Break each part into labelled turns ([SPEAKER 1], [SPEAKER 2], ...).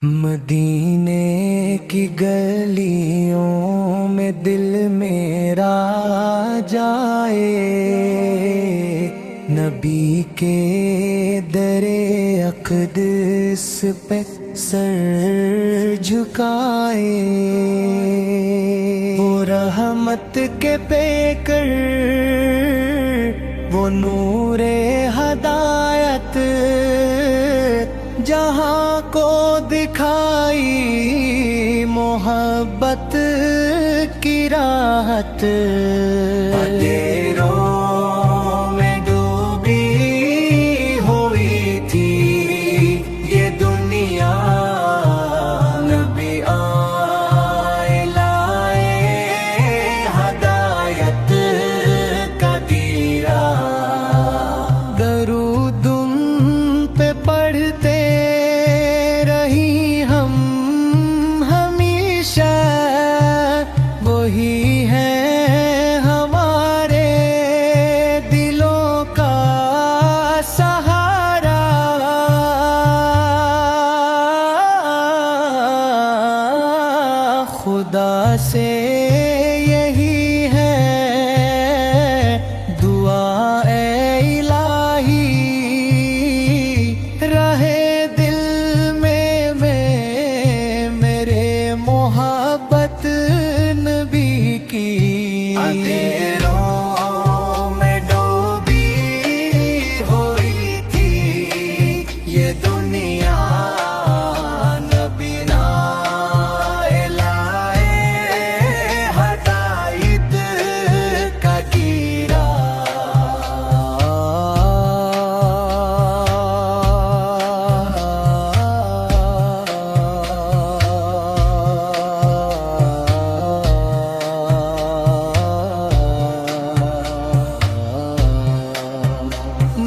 [SPEAKER 1] مدینے کی گلیوں میں دل میرا جائے، نبی کے در اقدس پہ سر جھکائے۔ وہ رحمت کے پیکر، وہ نور ہدایت، جہاں کو دکھائی محبت کی راحت۔ اندھیروں میں ڈوبی ہوئی تھی یہ دنیا، نبی آئے لائے ہدایت کا دیرا۔ درود ان پہ پڑھتے وہی ہے ہمارے دلوں کا سہارا۔ خدا سے یہی ہے دعا اے الہی، رہے دل میں میرے محبت نبی کی۔ اندھیروں میں ڈوبی ہوئی تھی یہ دنیا، نبی آئے لائے ہدایت کا گیرا۔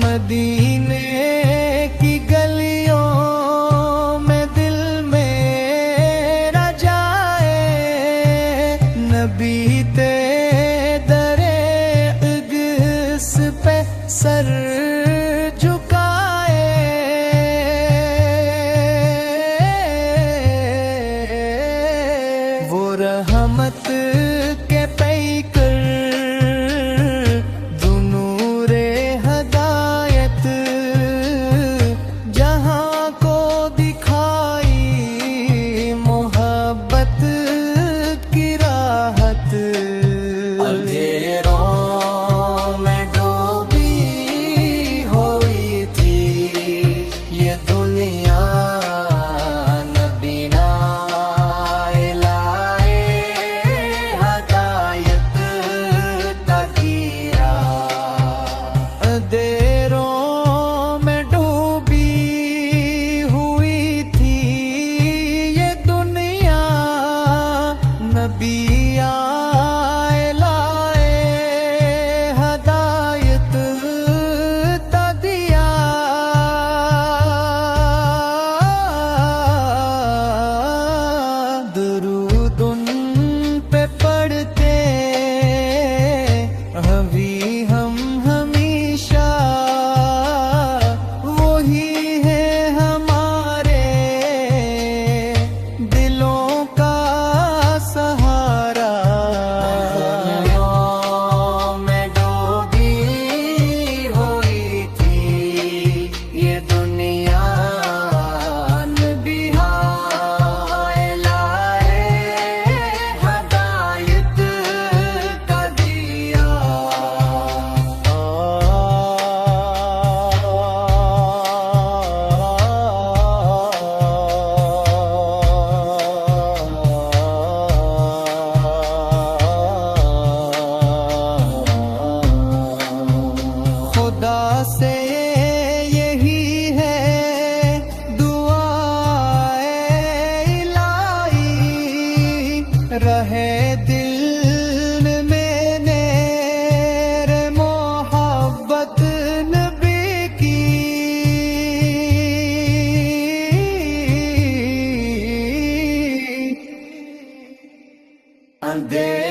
[SPEAKER 1] مدینے کی گلیوں میں دل میرا جائے، نبی تے در اقدس پہ سر جھکائے۔ وہ رحمت کے پیکر، جہاں کو دکھائی محبت کی راحت۔ اندھیروں میں ڈوبی ہوئی تھی یہ دنیا، نبی آئے لائے ہدایت کا گیرا۔ اندھیروں میں ڈوبی ہوئی تھی یہ دنیا، نبی آئے لائے ہدایت کا دیا۔ درود ان پہ پڑھتے ابھی ہم ہمیشہ، وہی ہے ہمارے دلوں کا سہارا۔ میں ڈوبی ہوئی تھی یہ دنیا، نبی آئے لائے ہدایت کا دیا۔ خدا سے یہی ہے دعا اے الہی، رہے دل میں میرے محبت نبی کی۔ اندھیروں